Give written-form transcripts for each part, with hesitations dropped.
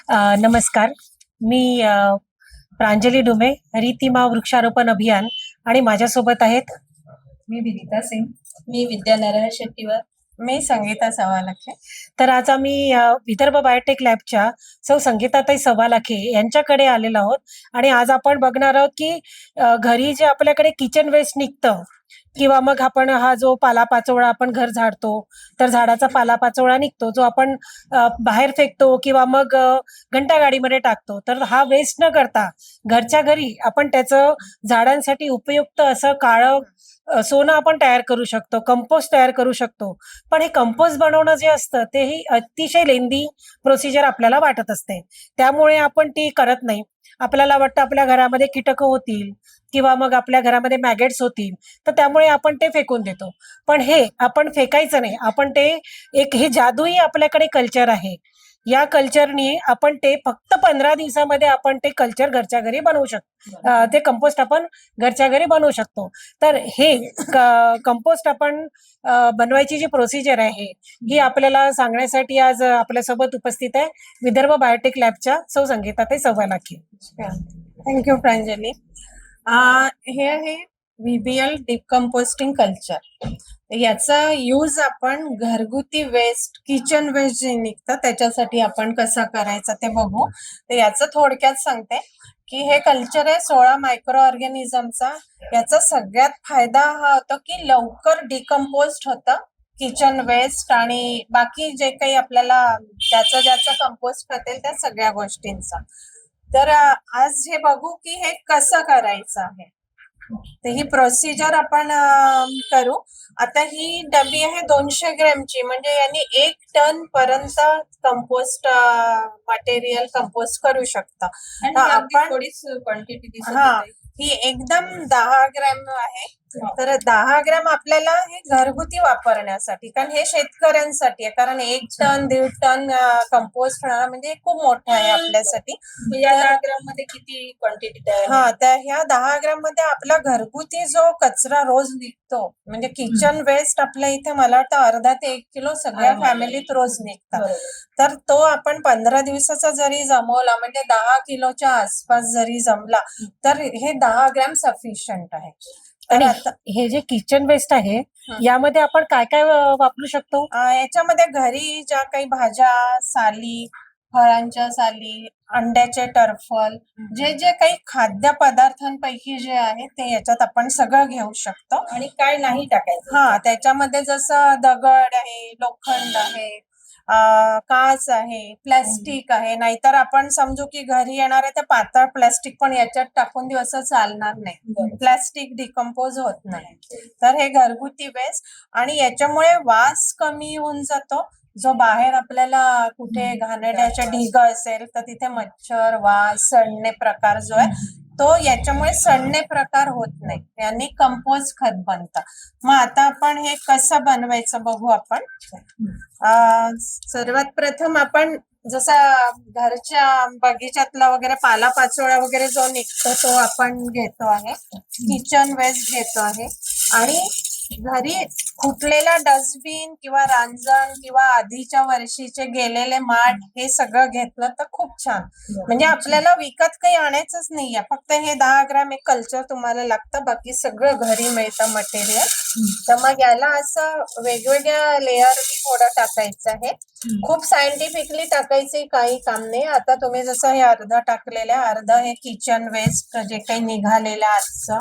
नमस्कार. मी प्रांजली डुमे, रीतिमा वृक्षारोपण अभियान आणि माझ्यासोबत आहेत. मी विदिता सिंग. मी विद्या नारायण शेट्टीवर. मी संगीता सवालाखे. तर आज आम्ही विदर्भ बायोटेक लॅबच्या सौ संगीताताई सवालाखे यांच्याकडे आलेलो आहोत आणि आज आपण बघणार आहोत की घरी जे आपल्याकडे किचन वेस्ट निघतं किंवा मग आपण हा जो पालापाचोळा आपण घर झाडतो तर झाडाचा पालापाचोळा निघतो जो आपण बाहेर फेकतो किंवा मग घंटागाडीमध्ये टाकतो. तर हा वेस्ट न करता घरच्या घरी आपण त्याचं झाडांसाठी उपयुक्त असं काळं सोनं आपण तयार करू शकतो, कंपोस्ट तयार करू शकतो. पण हे कंपोस्ट बनवणं जे असतं ते ही अतिशय लेंदी प्रोसिजर आपल्याला वाटत असते. त्यामुळे आपण ती करत नाही. आपल्याला वाटतं आपल्या घरामध्ये कीटकं होतील किंवा मग आपल्या घरामध्ये मॅगेट्स होतील, तर त्यामुळे आपण ते फेकून देतो. पण हे आपण फेकायचं नाही. आपण ते एक हे जादुई आपल्याकडे कल्चर आहे. या कल्चरनी आपण ते फक्त 15 दिवसामध्ये आपण ते कल्चर घरच्या घरी बनवू शकतो. ते कंपोस्ट आपण घरच्या घरी बनवू शकतो. तर हे कंपोस्ट आपण बनवायची जी प्रोसिजर आहे ही आपल्याला सांगण्यासाठी आज आपल्यासोबत उपस्थित आहे विदर्भ बायोटेक लॅबच्या सौ संगीताताई सवालाखे. थँक्यू प्रांजली. हे आहे व्हीबीएल डिकम्पोस्टिंग कल्चर. याचा यूज आपण घरगुती वेस्ट, किचन वेस्ट जे निघतं त्याच्यासाठी आपण कसा करायचा ते बघू. तर याचं थोडक्यात सांगते की हे कल्चर आहे 16 मायक्रो ऑर्गॅनिझमचा. याचा सगळ्यात फायदा हा होतो की लवकर डिकम्पोस्ट होतं किचन वेस्ट आणि बाकी जे काही आपल्याला ज्याचं कंपोस्ट खातील त्या सगळ्या गोष्टींचा. तर आज हे बघू की हे कसं करायचं आहे. तर ही प्रोसिजर आपण करू. आता ही डबी आहे 200 ग्रॅमची, म्हणजे यांनी 1 टन पर्यंत कंपोस्ट मटेरियल कंपोस्ट करू शकता. आपण थोडीच क्वांटिटी दिसत आहे. ही एकदम 10 ग्रॅम आहे. तर 10 ग्रॅम आपल्याला हे घरगुती वापरण्यासाठी, कारण हे शेतकऱ्यांसाठी आहे. कारण 1 टन 1.5 टन कंपोस्ट होणार म्हणजे खूप मोठं आहे आपल्यासाठी. या 10 ग्रॅम मध्ये किती क्वांटिटी तयार? तर ह्या 10 ग्रॅम मध्ये आपला घरगुती जो कचरा रोज निघतो, म्हणजे किचन वेस्ट आपल्या इथे मला वाटतं अर्धा ते 1 किलो सगळ्या फॅमिलीत रोज निघतात. तर तो आपण 15 दिवसाचा जरी जमवला, म्हणजे 10 किलोच्या आसपास जरी जमला तर हे 10 ग्रॅम सफिशियंट आहे. आणि हे जे किचन वेस्ट आहे यामध्ये आपण काय काय वापरू शकतो? याच्यामध्ये घरी ज्या काही भाज्या, साली, फळांच्या साली, अंड्याचे टरफल, जे जे काही खाद्य पदार्थांपैकी जे आहे ते याच्यात आपण सगळं घेऊ शकतो. आणि काय नाही टाकायचं? त्याच्यामध्ये जसं दगड आहे, लोखंड आहे, काच आहे, प्लॅस्टिक आहे. नाहीतर आपण समजू की घरी येणार आहे ते पातळ प्लॅस्टिक पण याच्यात टाकून देऊ असं चालणार नाही. प्लॅस्टिक डिकम्पोज होत नाही. तर हे घरगुती वेस्ट आणि याच्यामुळे वास कमी होऊन जातो. जो बाहेर आपल्याला कुठे घाणेरड्याच्या ढिग असेल तर तिथे मच्छर, वास, सडणे प्रकार जो आहे तो याच्यामुळे सडणे प्रकार होत नाही. यांनी कंपोस्ट खत बनतं. मग आता आपण हे कसं बनवायचं बघू आपण. सर्वात प्रथम आपण जसा घरच्या बगीच्यातला वगैरे पालापाचोळा वगैरे जो निघतो तो आपण घेतो आहे. किचन वेस्ट घेतो आहे आणि घरी फुटलेला डस्टबिन किंवा रांजण किंवा आधीच्या वर्षीचे गेलेले माठ हे सगळं घेतलं तर खूप छान. म्हणजे आपल्याला विकत काही आणायचंच नाहीये. फक्त हे 10 ग्रॅम एक कल्चर तुम्हाला लागतं, बाकी सगळं घरी मिळतं मटेरियल. तर मग याला असं वेगवेगळ्या लेअर थोडं टाकायचं आहे. खूप सायंटिफिकली टाकायचे काही काम नाही. आता तुम्ही जसं हे अर्ध टाकलेलं आहे, अर्ध हे किचन वेस्ट जे काही निघालेलं आजचं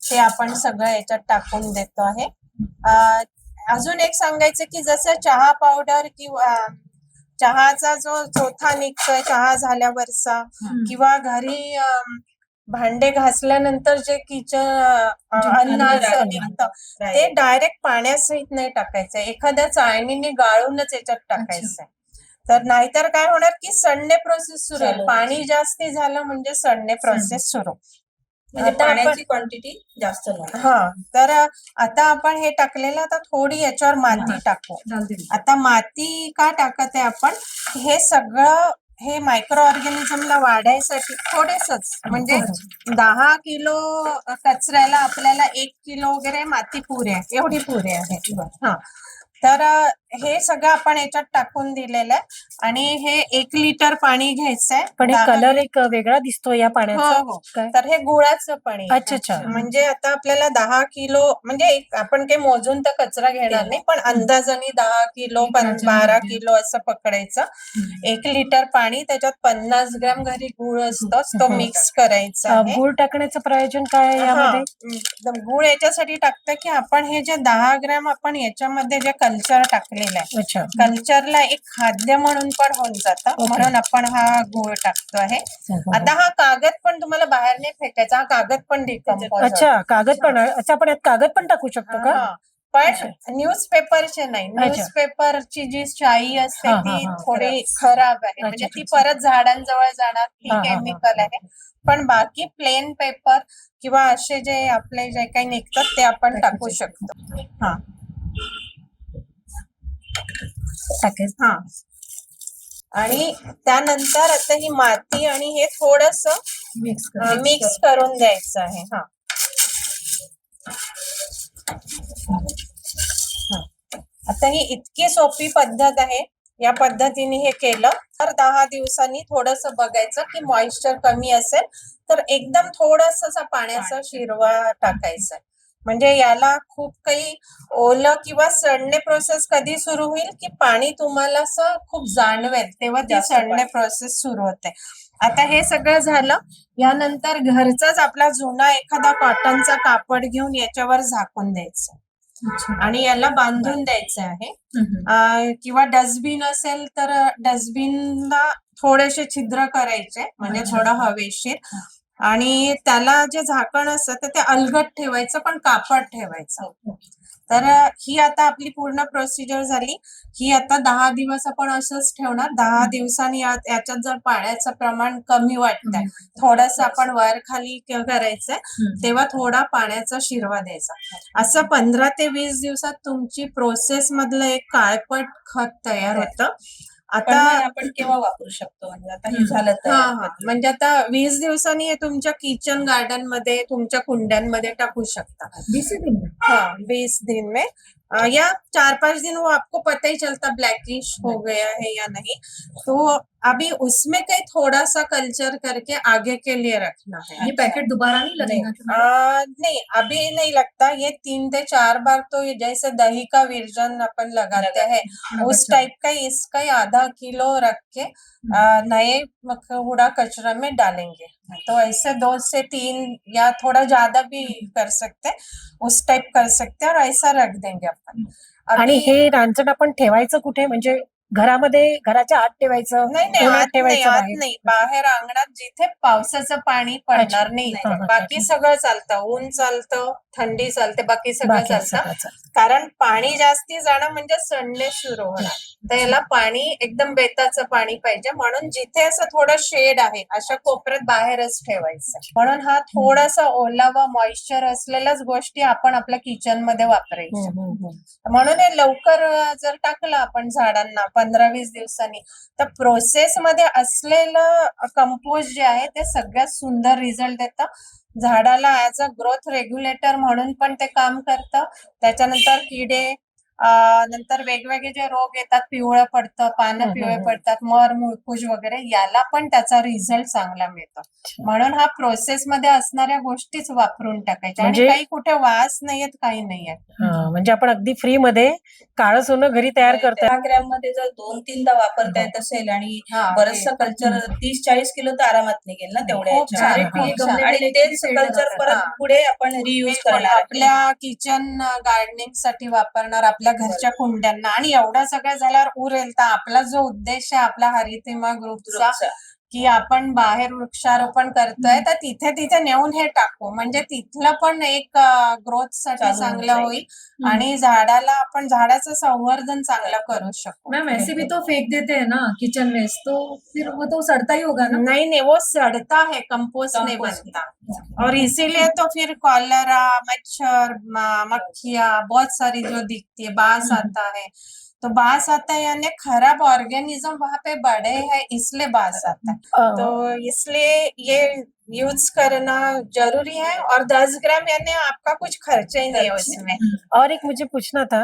ते आपण सगळं याच्यात टाकून देतो आहे. अजून एक सांगायचं की जसं चहा पावडर किंवा चहाचा जो चोथा निघतोय चहा झाल्यावरचा, किंवा घरी भांडे घासल्यानंतर जे किचन अन्नाचं निघतं ते डायरेक्ट पाण्यासहित नाही टाकायचं. एखाद्या चाळणीने गाळूनच याच्यात टाकायचंय. तर नाहीतर काय होणार की सडणे प्रोसेस सुरू होईल. पाणी जास्ती झालं म्हणजे सडणे प्रोसेस सुरू. म्हणजे पाण्याची क्वांटिटी जास्त नाही. तर आता आपण हे टाकलेलं, आता थोडी याच्यावर माती टाकू. आता माती का टाकत आहे आपण, हे सगळं हे मायक्रो ऑर्गॅनिझमला वाढायसाठी थोडेसच, म्हणजे 10 किलो कचऱ्याला आपल्याला 1 किलो वगैरे माती पुरे आहे, एवढी पुरे आहे. तर हे सगळं आपण याच्यात टाकून दिलेलं आहे आणि हे 1 लिटर पाणी घ्यायचंय. पण हे 10 कलर एक वेगळा दिसतो या हो पाण्याचा. हो काय? तर हे गुळाचं पाणी आहे. अच्छा अच्छा. म्हणजे आता आपल्याला 10 किलो म्हणजे आपण काही मोजून तर कचरा घेणार नाही, पण अंदाजाने 10 किलो 12 किलो असं पकडायचं. 1 लिटर पाणी, त्याच्यात 50 ग्रॅम घरी गुळ असतोच, तो मिक्स करायचा आहे. गुळ टाकण्याचं प्रयोजन काय आहे यामध्ये? गुळ याच्यासाठी टाकतं की आपण हे जे 10 ग्रॅम आपण याच्यामध्ये जे कल्चर टाकलेलं आहे, अच्छा. कल्चरला एक खाद्य म्हणून पण होऊन जातं, ओके. म्हणून आपण हा गुळ टाकतो आहे. आता हा कागद पण तुम्हाला बाहेर नाही फेकायचा, हा कागद पण डिकम्पोज अच्छा, कागद पण आहे. अच्छा, आपण यात कागद पण टाकू शकतो का? पण अच्छा. न्यूजपेपरचे नाही. न्यूजपेपरची जी शाई असते हा, हा, ती हा. थोडी खराब आहे, म्हणजे ती परत झाडांजवळ जाणार, ती हा, हा, हा. केमिकल आहे. पण बाकी प्लेन पेपर किंवा असे जे आपले जे काही निघतात ते आपण टाकू शकतो. हा हा आणि त्यानंतर आता ही माती आणि हे थोडस मिक्स करून द्यायचं आहे. आता ही इतकी सोपी पद्धत आहे. या पद्धतीने हे केलं तर 10 दिवसांनी थोडस बघायचं की मॉइश्चर कमी असेल तर एकदम थोडस पाण्याचा शिरवा टाकायचा. म्हणजे याला खूप काही ओलं किंवा सडणे प्रोसेस कधी सुरू होईल की पाणी तुम्हाला असं खूप जाणवेल, तेव्हा ती सडणे प्रोसेस सुरू होते. आता हे सगळं झालं, यानंतर घरचाच आपला जुना एखादा कॉटनचा कापड घेऊन याच्यावर झाकून द्यायचं आणि याला बांधून द्यायचं आहे. किंवा डस्टबिन असेल तर डस्टबिनला थोडेसे छिद्र करायचे, म्हणजे थोडं हवेशीर, आणि त्याला जे झाकण असतं तर ते अलगद ठेवायचं, पण कापड ठेवायचं. तर ही आता आपली पूर्ण प्रोसिजर झाली. ही आता 10 दिवस आपण असंच ठेवणार. 10 दिवसांनी याच्यात जर पाण्याचं प्रमाण कमी वाटतंय, थोडस आपण वर खाली करायचंय, तेव्हा थोडा पाण्याचा शिरवा द्यायचा. असं 15 ते 20 दिवसात तुमची प्रोसेस मधलं एक काळपट खत तयार होतं. आता आपण केव्हा वापरू शकतो? म्हणजे आता हे झालं तर म्हणजे आता 20 दिवसांनी हे तुमच्या किचन गार्डन मध्ये, तुमच्या कुंड्यांमध्ये टाकू शकता. 20 दिन में या 4-5 दिन वो आपको पता ही चलता ब्लैकिश हो गया है या नहीं, तो अभी उसमें कहीं थोड़ा सा कल्चर करके आगे के लिए रखना है. ये पैकेट दोबारा नहीं लगेगा? नहीं, अभी नहीं लगता. ये 3 से 4 बार तो ये जैसे दही का विर्जन अपन लगाते हैं उस टाइप का इसका आधा किलो रख के नए कूड़ा कचरा में डालेंगे. तो ऐसे 2 से 3 या थोड़ा ज्यादा भी कर सकते, उस टाइप कर सकते और ऐसा रख देंगे अपन. आणि हे रांजण आपण ठेवायचं कुठे? म्हणजे घरामध्ये, घराच्या आत ठेवायचं? नाही, उन्हात आत नाही, ठेवायचं आत बाहेर? नाही. बाहेर अंगणात जिथे पावसाचं पाणी पडणार नाही, बाकी सगळं चालतं. ऊन चालतं, थंडी चालते, बाकी सगळं चालतं. कारण पाणी जास्ती जाणं म्हणजे सडणे सुरू होणार. तर याला पाणी एकदम बेताचं पाणी पाहिजे, म्हणून जिथे असं थोडं शेड आहे अशा कोपऱ्यात बाहेरच ठेवायचं. म्हणून हा थोडासा ओलावा, मॉइश्चर असलेल्याच गोष्टी आपण आपल्या किचन मध्ये वापरायच्या. म्हणून हे लवकर जर टाकलं आपण झाडांना 15-20 दिवसांनी, तर प्रोसेस मध्ये असलेलं कंपोस्ट जे आहे ते सगळ्यात सुंदर रिझल्ट देतं. झाडाला ऍज अ ग्रोथ रेग्युलेटर म्हणून पण ते काम करतं. त्याच्यानंतर किडे, नंतर वेगवेगळे जे रोग येतात, पिवळं पडतं, पानं पिवळे पडतात, मर, मुळकुज वगैरे, याला पण त्याचा रिझल्ट चांगला मिळतो. म्हणून हा प्रोसेस मध्ये असणाऱ्या गोष्टीच वापरून टाकायच्या. आणि काही कुठे वास नाहीयेत, काही नाहीये. म्हणजे आपण अगदी फ्री मध्ये काळं सोनं घरी तयार करतो. 10 ग्रॅम मध्ये जर 2-3दा वापरता येत असेल आणि बरचसं कल्चर 30-40 किलो तर आरामात निघेल ना तेवढ्या खूप छान, खूप छान. आणि तेच कल्चर परत पुढे आपण रियूज करणार. आपल्या किचन गार्डनिंग साठी वापरणार, आपल्या घरच्या कुंड्यांना. आणि एवढं सगळं झाल्यावर उरेल. तर आपला जो उद्देश आहे आपला हरितिमा ग्रुपचा, की आपण बाहेर वृक्षारोपण करतोय, तर तिथे तिथे नेऊन हे टाकू, म्हणजे तिथलं पण एक ग्रोथ साठी चांगलं होईल आणि झाडाला आपण झाडाचं संवर्धन चांगलं करू शकू. मैम ऐसे भी तो फेंक देते हैं ना किचन वेस्ट, तो फिर वो तो सड़ता ही होगा ना? नहीं, वो सड़ता है, कंपोस्ट नहीं बनता. और इसीलिए तो फिर कॉलरा, मच्छर, मक्खियां बहुत सारी जो दिखती है, बास आता है. तो बास आता है यानी खराब ऑर्गेनिज्म वहां पे बढ़े हैं, इसलिए बास आता है. तो इसलिए ये यूज करना जरूरी है. और 10 ग्राम यानी आपका कुछ खर्चा ही नहीं है उसमें. और एक मुझे पूछना था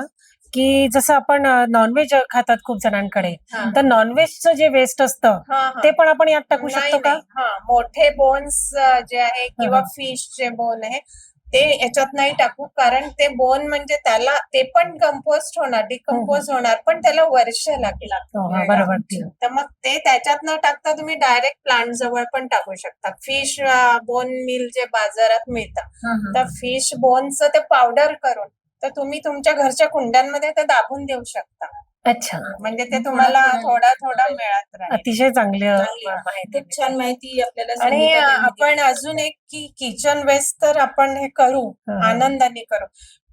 की जसं आपण नॉनव्हेज खातात खूप जणांकडे, हा. तर नॉनव्हेजचं जे वेस्ट असतं हा, हा. ते पण आपण यात टाकू नाही, शकतो का? नाही. हा, मोठे बोन्स जे आहे किंवा फिशचे बोन आहे ते याच्यात नाही टाकू, कारण ते बोन म्हणजे त्याला ते पण कंपोस्ट होणार, डिकम्पोज होणार, पण त्याला वर्ष लागेल. हो, हा, बरोबर. ठीक. तर मग ते त्याच्यात न टाकता तुम्ही डायरेक्ट प्लांट जवळ पण टाकू शकता. फिश बोन मिल जे बाजारात मिळतं, हा, हा. तर फिश बोनचं ते पावडर करून तर तुम्ही तुमच्या घरच्या कुंड्यांमध्ये ते दाबून देऊ शकता. अच्छा, म्हणजे ते तुम्हाला थोडा थोडा मिळत राहील. अतिशय चांगलं चांगली माहिती. खूप छान माहिती आपल्याला आणि संगीताताईंनी दिली. आपण अजून एक की किचन वेस्ट तर आपण हे करू, हा. आनंदाने करू,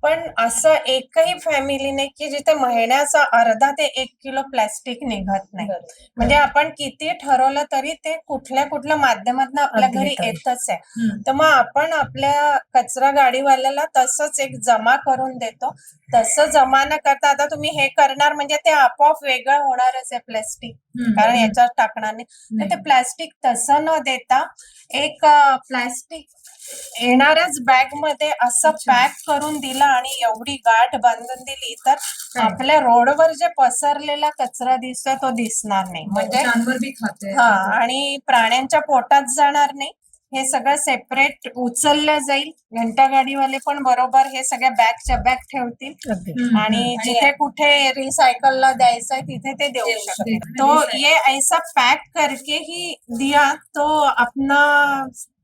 पण असं एकही फॅमिली नाही की जिथे महिन्याचा अर्धा ते 1 किलो प्लास्टिक निघत नाही. बरोबर. म्हणजे आपण किती ठरवलं तरी ते कुठल्या माध्यमातून आपल्या अगदी घरी येतं. येतच आहे. हम्म. तर मग आपण आपल्या कचरा गाडीवाल्याला तसंच एक जमा करून देतो. तसं जमा न करता आता तुम्ही हे करणार म्हणजे ते आपोआप वेगळं होणारच आहे प्लास्टिक, कारण हम्म. याच्यात टाकणार नाही. तर ते नाही. प्लास्टिक तसं न देता एक प्लास्टिक येणाऱ्याच बॅग मध्ये असं अच्छा. पॅक करून दिलं आणि एवढी गाठ बांधून दिली तर काय? आपल्या रोडवर जे पसरलेला कचरा दिसतोय तो दिसणार नाही. म्हणजे जानवर बी खाते. हा, आणि प्राण्यांच्या पोटात जाणार नाही. हे सगळं सेपरेट उचललं जाईल. घंटागाडीवाले पण बरोबर हे सगळ्या बॅगच्या बॅग ठेवतील अगदी. हम्म. आणि जिथे कुठे रिसायकलला द्यायचं आहे तिथे ते देऊ देऊ शकतात. शकतात. तो Recycle. ये ऐसा पैक करके ही दिया तो अपना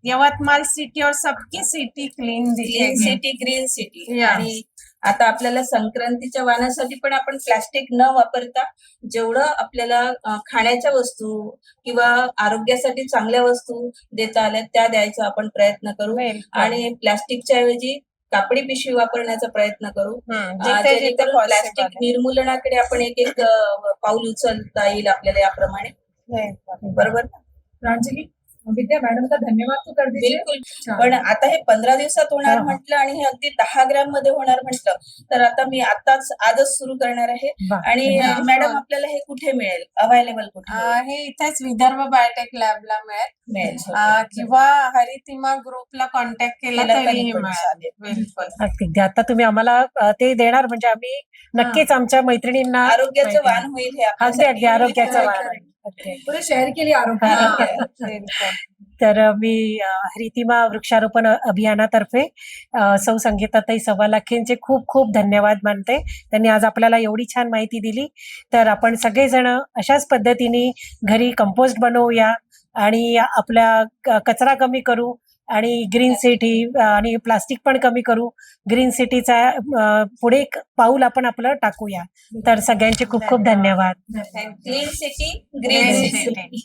यवतमाळ सिटी और सबकी सिटी क्लीन क्लीन दिखेगी. City green city. Yes. आणि आता आपल्याला संक्रांतीच्या वाणासाठी पण आपण प्लास्टिक न वापरता जेवढं आपल्याला खाण्याच्या वस्तू किंवा आरोग्यासाठी चांगल्या वस्तू देता आल्या त्या द्यायचा आपण प्रयत्न करू. बिलकुल. आणि प्लास्टिकच्या ऐवजी कापडी पिशवी वापरण्याचा प्रयत्न करू. जिथे जिथे जेणेकरून possible प्लास्टिक आहे. निर्मूलनाकडे आपण एक एक पाऊल उचलता येईल आपल्याला याप्रमाणे. बरोबर. प्रांजली, विद्या मॅडम का धन्यवाद तू कर दीजिए. बिलकुल. छान. पण आता हे 15 दिवसात होणार हा. म्हटलं आणि हे अगदी 10 ग्रॅम मध्ये होणार म्हटलं तर आता मी आजच सुरू करणार आहे. वा. आणि बिलकुल. मॅडम आपल्याला हे कुठे मिळेल, अवेलेबल कुठे हे इथेच विदर्भ बायोटेक लॅबला मिळेल? किंवा हरितिमा ग्रुपला कॉन्टॅक्ट केला केला तरीही तरी पण मिळेल. चालेल. बिलकुल. अगदी. आता तुम्ही आम्हाला ते देणार म्हणजे आम्ही नक्कीच आमच्या मैत्रिणींना आरोग्याचं माहिती वाण देऊ. होईल हे अगदी आपल्यासाठी. अगदी आरोग्याचा होईल. वाण आहे. अगदी. पूरे शहर के लिए आरोग्य. बिलकुल. तर मी हरितिमा वृक्षारोपण अभियानातर्फे सौ संगीताताई सवालाखेंचे खूप खूप धन्यवाद मानते. त्यांनी आज आपल्याला एवढी छान माहिती दिली. तर आपण सगळेजण अशाच पद्धतीने घरी कंपोस्ट बनवूया आणि आपल्या कचरा कमी करू आणि ग्रीन सिटी आणि प्लास्टिक पण कमी करू. ग्रीन सिटीचा पुढे एक पाऊल आपण आपलं टाकूया. तर सगळ्यांचे खूप खूप धन्यवाद. Thank you. Clean city green green city. City.